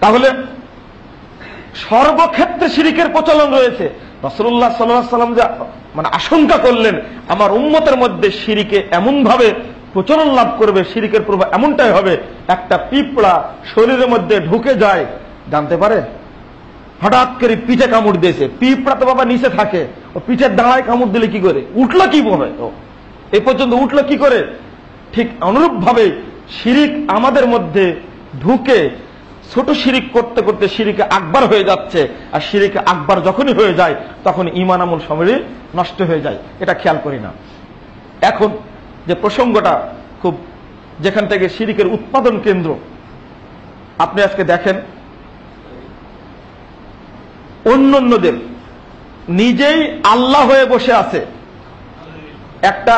তাহলে সর্বক্ষেত্রে শিরিকের প্রচলন রয়েছে। রাসূলুল্লাহ সাল্লাল্লাহু আলাইহি ওয়াসাল্লাম যে মানে আশঙ্কা করলেন আমার উম্মতের মধ্যে শিরিকে এমন ভাবে প্রচলন লাভ করবে, শিরিকের প্রভাব এমনটাই হবে, একটা পিঁপড়া শরীরের মধ্যে ঢুকে যায় জানতে পারে, হঠাৎ করে পিঠে কামড় দিয়েছে, পিঁপড়া তো বাবা নিচে থাকে, ও পিঠের দাঁড়ায় কামড় দিলে কি করে উঠলো, কি বলে এই পর্যন্ত উঠলো কি করে? ঠিক অনুরূপ ভাবে শিরিক আমাদের মধ্যে ঢুকে ছোট শিরিক করতে করতে শিরিকে আকবার হয়ে যাচ্ছে, আর শিরিকে আকবার যখনই হয়ে যায় তখন ঈমান আমল সমেরই নষ্ট হয়ে যায়, এটা খেয়াল করি না। এখন যে প্রসঙ্গটা খুব, যেখান থেকে শিরিকের উৎপাদন কেন্দ্র, আপনি আজকে দেখেন অন্যদের নিজেই আল্লাহ হয়ে বসে আছে। একটা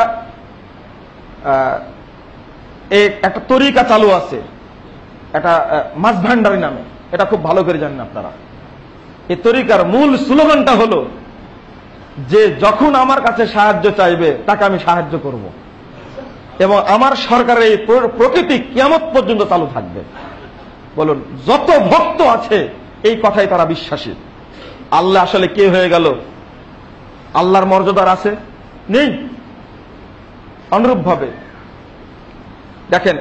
তরিকা চালু আছে, এটা মাছ ভান্ডারি নামে, এটা খুব ভালো করে জানেন আপনারা। এই তরিকার মূল স্লোগানটা হলো যে যখন আমার কাছে সাহায্য চাইবে তাকে আমি সাহায্য করব, এবং আমার সরকারের এই প্রকৃতি কিয়ামত পর্যন্ত চালু থাকবে। বলুন, যত ভক্ত আছে এই কথাই তারা বিশ্বাসী। আল্লাহ আসলে কে হয়ে গেল? আল্লাহর মর্যাদার আছে? নেই। অনুরূপ ভাবে দেখেন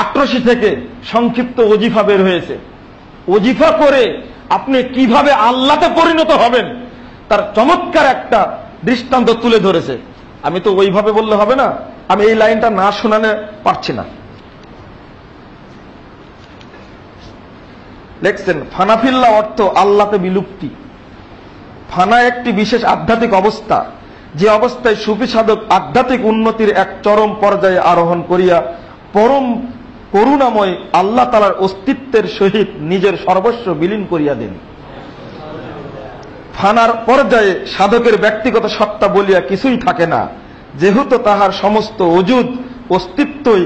88 থেকে সংক্ষিপ্ত ওজিফা বের হয়েছে। ওজিফা করে আপনি কিভাবে আল্লাহতে পরিণত হবেন তার চমৎকার একটা দৃষ্টান্ত তুলে ধরেছে। আমি তো ওইভাবে বললে হবে না, আমি এই লাইনটা না শোনাতে পারছি না। লিখছেন, ফানাফিল্লাহ অর্থ আল্লাহতে বিলুপ্তি। ফানা একটি বিশেষ আধ্যাত্মিক অবস্থা, যে অবস্থায় সুফি সাধক আধ্যাত্মিক উন্নতির এক চরম পর্যায়ে আরোহণ করিয়া পরম করুণাময় আল্লাহ তাআলার অস্তিত্বের সহিত নিজের সর্বস্ব বিলীন করিয়া দেন। ফানার পর্যায়ে সাধকের ব্যক্তিগত সত্তা বলিয়া কিছুই থাকে না, যেহেতু তাহার সমস্ত ওজুদ অস্তিত্বই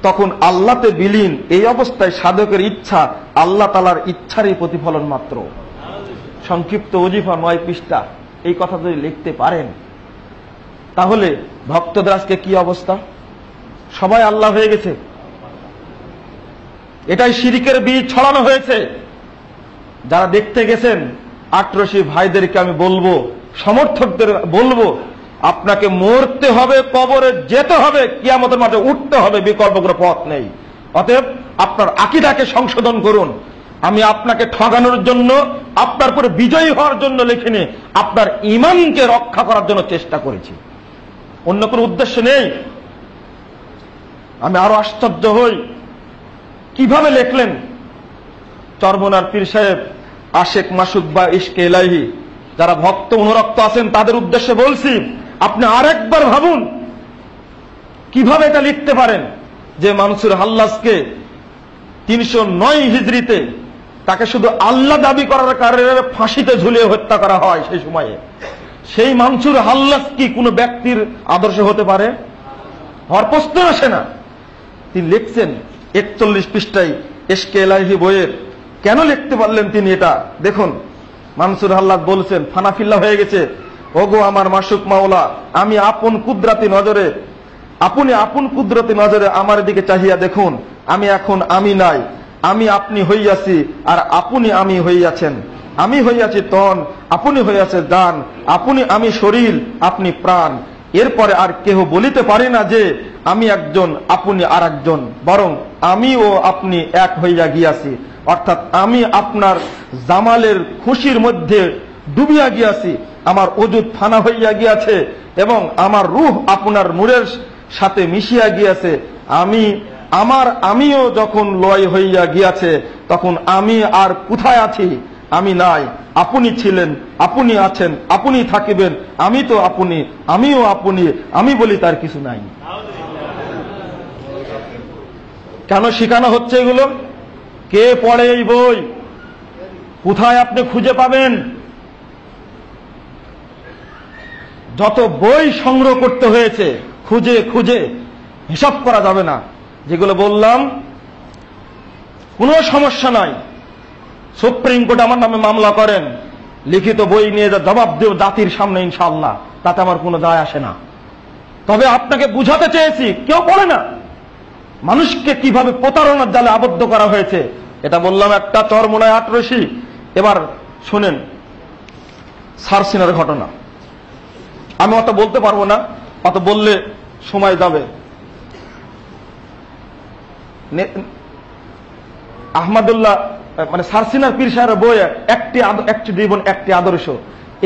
তখন আল্লাহতে বিলীন। এই অবস্থায় সাধকের ইচ্ছা আল্লাহ তাআলার ইচ্ছারই প্রতিফলন মাত্র। সংক্ষিপ্ত ওজিফা 9 পৃষ্ঠা। এই কথা যদি লিখতে পারেন তাহলে ভক্তদের আজকে কি অবস্থা? সবাই আল্লাহ হয়ে গেছে। এটাই শিরিকের বীজ ছড়ানো হয়েছে। যারা দেখতে গেছেন 88 ভাইদেরকে আমি বলবো, সমর্থকদের বলবো, আপনাকে মরতে হবে, কবরে যেতে হবে, কিয়ামতের মাঠে উঠতে হবে, বিকল্প কোনো পথ নেই। অতএব আপনার আকীদাকে সংশোধন করুন। আমি আপনাকে ঠগানোর জন্য, আপনার উপরে বিজয়ী হওয়ার জন্য লিখিনি, আপনার ঈমানকে রক্ষা করার জন্য চেষ্টা করেছি, অন্য কোনো উদ্দেশ্য নেই। আমি আরো আশ্চর্য হই কিভাবে লিখলেন চরমনার পীর সাহেব আশেক মাসুদ বা ইশকে ইলাহি। যারা ভক্ত অনুরক্ত আছেন তাদের উদ্দেশ্যে বলছি, আপনি আরেকবার ভাবুন কিভাবে এটা লিখতে পারেন যে মানসুর হাল্লাজকে 309 হিজরিতে তাকে শুধু আল্লাহ দাবি করার কারণে ফাঁসিতে ঝুলিয়ে হত্যা করা হয়। সেই সময়ে সেই মানসুর হাল্লাজ কি কোনো ব্যক্তির আদর্শ হতে পারে? হওয়ার প্রশ্ন আসে না। তিনি লিখছেন 41 পৃষ্ঠায় ইশকে ইলাহি বইয়ের। কেন লিখতে পারলেন তিনি এটা দেখুন। মানসুর হাল্লাজ বলছেন, ফানাফিল্লাহ হয়ে গেছে, ওগো আমার মাসুক মাওলা, আমি আপন কুদরতি নজরে, আপনি আপন কুদরতি নজরে আমার দিকে চাহিয়া দেখুন। আমি এখন আমি নাই, আমি আপনি হইয়াছি, আর আপনি আমি হইয়াছেন। আমি হইয়াছি তন, আপনি হইয়াছে দান, আপনি আমি শরীর, আপনি প্রাণ। এরপরে আর কেহ বলিতে পারে না যে আমি একজন, আপনি আর একজন, বরং আমি ও আপনি এক হইয়া গিয়াছি। অর্থাৎ আমি আপনার জামালের খুশির মধ্যে ডুবিয়া গিয়াছি, আমার ওজুদ ফানা হইয়া গিয়াছে এবং আমার রূহ আপনার নূরের সাথে মিশিয়া গিয়াছে। আমিও যখন লয় হইয়া গিয়াছে তখন আমি আর কোথায় আছি? আমি নাই, আপনি ছিলেন, আপনি আছেন, আপনি থাকিবেন, আমি তো আপনি, আমিও আপনি, আমি বলি তার কিছু নাই। কেন শেখানো হচ্ছে এগুলো? কে পড়ে এই বই? কোথায় আপনি খুঁজে পাবেন? যত বই সংগ্রহ করতে হয়েছে খুঁজে খুঁজে হিসাব করা যাবে না। যেগুলো বললাম কোনো সমস্যা নাই, সুপ্রিম কোর্টে আমার নামে মামলা করেন, লিখিত বই নিয়ে জবাব দেব জাতির সামনে ইনশাআল্লাহ, তাতে আমার কোনো দায় আসে না। তবে আপনাকে বুঝাতে চেয়েছি কেউ পড়ে না। মানুষকে কিভাবে প্রতারণার জালে আবদ্ধ করা হয়েছে, এটা বললাম একটা, চরমোনায় আটরশি। এবার শোনেন সারসিনার ঘটনা। আমি অত বলতে পারবো না, অত বললে সময় যাবে। আহমদুল্লাহ মানে সারসিনার পীর সাহেবের বইয়ে একটি জীবন একটি আদর্শ,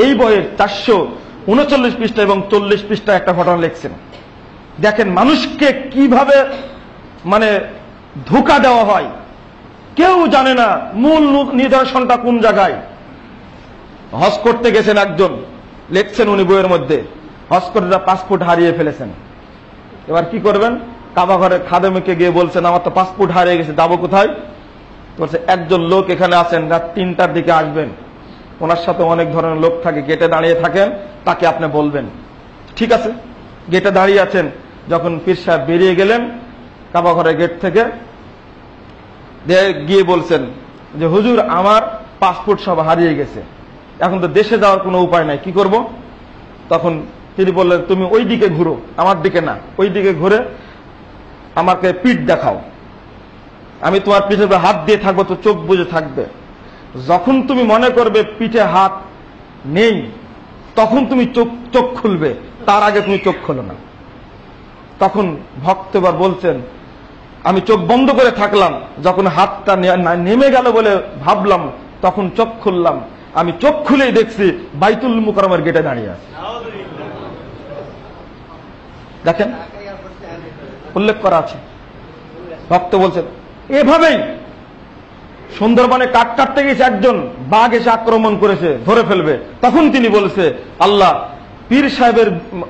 এই বইয়ের 439 পৃষ্ঠা এবং 40 পৃষ্ঠা একটা ঘটনা লিখছেন। দেখেন মানুষকে কিভাবে মানে ধোঁকা দেওয়া হয়, কেউ জানে না মূল নিদর্শনটা কোন জায়গায়। হজ করতে গেছেন একজন, লিখছেন উনি বইয়ের মধ্যে, হজ করে পাসপোর্ট হারিয়ে ফেলেছেন। এবার কি করবেন? কাবা ঘরের খাদেমকে গিয়ে বলছেন আমার তো পাসপোর্ট হারিয়ে গেছে, যাবো কোথায়? বলছে একজন লোক এখানে আছেন, রাত 3টার দিকে আসবেন, ওনার সাথে অনেক ধরনের লোক থাকে, গেটে দাঁড়িয়ে থাকেন, তাকে আপনি বলবেন। ঠিক আছে, গেটে দাঁড়িয়ে আছেন। যখন পীর সাহেব বেরিয়ে গেলেন কাবা ঘরের গেট থেকে, গিয়ে বলছেন যে হুজুর আমার পাসপোর্ট সব হারিয়ে গেছে, এখন তো দেশে যাওয়ার কোনো উপায় নাই, কি করব? তখন তিনি বললেন তুমি ওই দিকে ঘুরো, আমার দিকে না, ওই দিকে ঘুরে আমাকে পিঠ দেখাও, আমি তোমার পিঠে হাত দিয়ে থাকবো, তো চোখ বুজে থাকবে। যখন তুমি মনে করবে পিঠে হাত নেই, তখন তুমি চোখ খুলবে, তার আগে তুমি চোখ খোলো না। তখন ভক্ত এবার বলছেন আমি চোখ বন্ধ করে থাকলাম, যখন হাতটা নেমে গেল বলে ভাবলাম, তখন চোখ খুললাম, আমি চোখ খুলেই দেখছি বাইতুল মুকাররমের গেটে দাঁড়িয়ে আছে। দেখেন উল্লেখ করা আছে। ভক্ত বলছেন এভাবেই সুন্দরবনে কাঠ কাটতে গেছে, একজন বাঘ এসে আক্রমণ করেছে, ধরে ফেলবে, তখন তিনি বলছে আল্লাহ পীর সাহেবের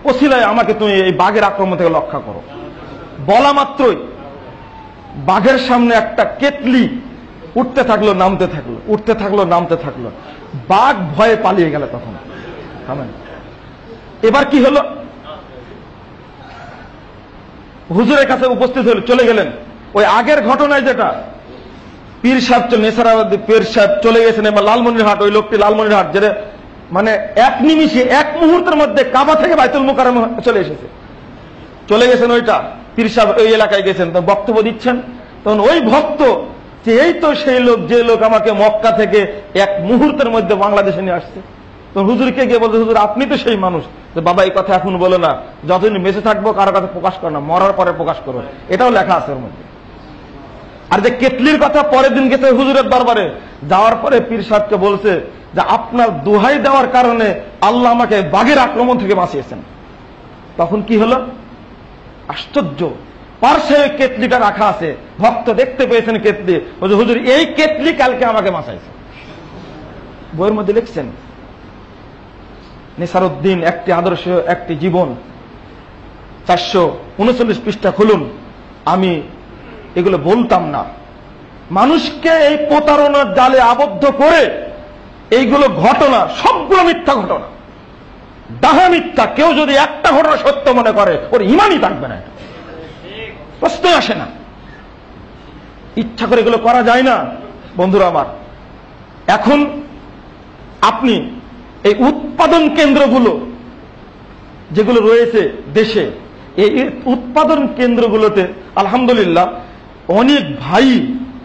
ওসিলায় আমাকে তুমি এই বাঘের আক্রমণ থেকে রক্ষা করো। বলা মাত্রই বাঘের সামনে একটা কেতলি উঠতে থাকলো নামতে থাকলো, উঠতে থাকলো নামতে থাকলো, বাঘ ভয়ে পালিয়ে গেল। তখন এবার কি হলো? হুজুরের কাছে উপস্থিত হলো, চলে গেলেন। ওই আগের ঘটনায় যেটা পীর সাহেব নেসারাবাদী পীর সাহেব চলে গেছেন এবার লালমনিরহাট, ওই লোকটি লালমনিরহাট যেটা মানে এক নিমিষে এক মুহূর্তের মধ্যে কাবা থেকে বাইতুল মুকাররম চলে এসেছে, চলে গেছেন। ওইটা পীর সাহেব ওই এলাকায় গেছেন, তো বক্তব্য দিচ্ছেন। তখন ওই ভক্ত যে এই তো সেই লোক, যে লোক আমাকে মক্কা থেকে এক মুহূর্তের মধ্যে বাংলাদেশে নিয়ে আসছে। তো হুজুরকে গিয়ে বলতে, হুজুর আপনি তো সেই মানুষ। যে বাবা এই কথা এখন বলো না, যতদিন বেঁচে থাকবো কারো কাছে প্রকাশ করো না, মরার পরে প্রকাশ করো, এটাও লেখা আছে ওর মধ্যে। আর যে কেতলির কথা পরের দিন গেছে হুজুরের দরবারে, যাওয়ার পরে পীর সাহেবকে বলছে যে আপনার দোহাই দেওয়ার কারণে আল্লাহ আমাকে বাঘের আক্রমণ থেকে বাঁচিয়েছেন। তখন কি হলো? আশ্চর্য, পার্শ্বে ওই কেতলিটা রাখা আছে, ভক্ত দেখতে পেয়েছেন কেতলি, হুজুর এই কেতলি কালকে আমাকে বাঁচাইছে। বইয়ের মধ্যে লিখছেন নেসারউদ্দিন একটি আদর্শ একটি জীবন, 439 পৃষ্ঠা খুলুন। আমি এগুলো বলতাম না, মানুষকে এই প্রতারণার জালে আবদ্ধ করে এইগুলো ঘটনা সবগুলো মিথ্যা ঘটনা, ডাহা মিথ্যা। কেউ যদি একটা ঘটনা সত্য মনে করে ওর ইমানই থাকবে না, প্রশ্ন আসে না। ইচ্ছা করে এগুলো করা যায় না বন্ধুরা আমার। এখন আপনি এই উৎপাদন কেন্দ্রগুলো যেগুলো রয়েছে দেশে, এই উৎপাদন কেন্দ্রগুলোতে আলহামদুলিল্লাহ অনেক ভাই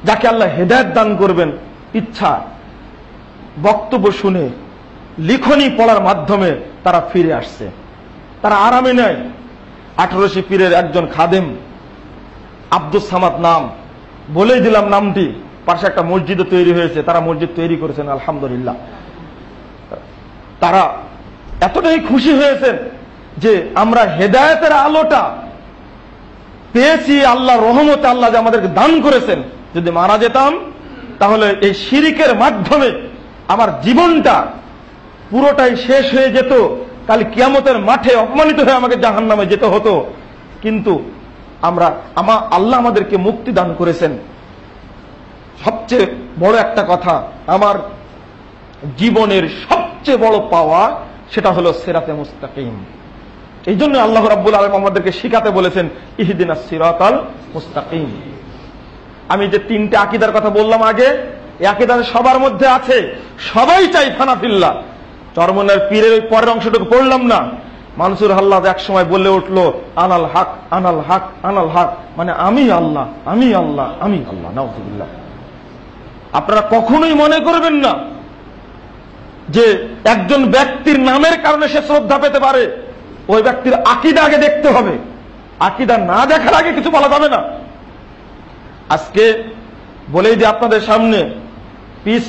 যাকে আল্লাহ হেদায়েত দান করবেন, ইচ্ছা বক্তব্য শুনে লিখনি পড়ার মাধ্যমে তারা ফিরে আসছে, তারা আরামে নেয়। 18 পীরের একজন খাদেম আব্দুস সামাদ, নাম বলেই দিলাম নামটি, পাশে একটা মসজিদও তৈরি হয়েছে, তারা মসজিদ তৈরি করেছেন আলহামদুলিল্লাহ। তারা এতটাই খুশি হয়েছেন যে আমরা হেদায়েতের আলোটা পেয়েছি, আল্লাহ রহমতে, আল্লাহ যে আমাদেরকে দান করেছেন। যদি মারা যেতাম তাহলে এই শিরিকের মাধ্যমে আমার জীবনটা পুরোটাই শেষ হয়ে যেত, কাল কিয়ামতের মাঠে অপমানিত হয়ে আমাকে জাহান্নামে যেতে হতো। কিন্তু আল্লাহ আমাদেরকে মুক্তি দান করেছেন। সবচেয়ে বড় একটা কথা, আমার জীবনের সবচেয়ে বড় পাওয়া সেটা হলো সিরাতে মুস্তাকিম। এই জন্য আল্লাহ রাব্বুল আলামিন আমাদেরকে শিখাতে বলেছেন ইহদিনাস সিরাতাল মুস্তাকিম। আমি যে 3টে আকীদার কথা বললাম আগে, এই আকীদা সবার মধ্যে আছে, সবাই চাই ফানাফিল্লাহ। চরমনের পীরের ওই পরের অংশটুকু পড়লাম না, মানসুর হাল্লাদ এক সময় বলে উঠলো আনাল হক আনাল হক আনাল হক, মানে আমি আল্লাহ আমি আল্লাহ আমি আল্লাহ। নাউযুবিল্লাহ। আপনারা কখনোই মনে করবেন না যে একজন ব্যক্তির নামের কারণে সে শ্রদ্ধা পেতে পারে। ওই ব্যক্তির আকীদা আগে দেখতে হবে, আকীদা না দেখার আগে কিছু বলা যাবে না। আজকে বলেই যে আপনাদের সামনে পিস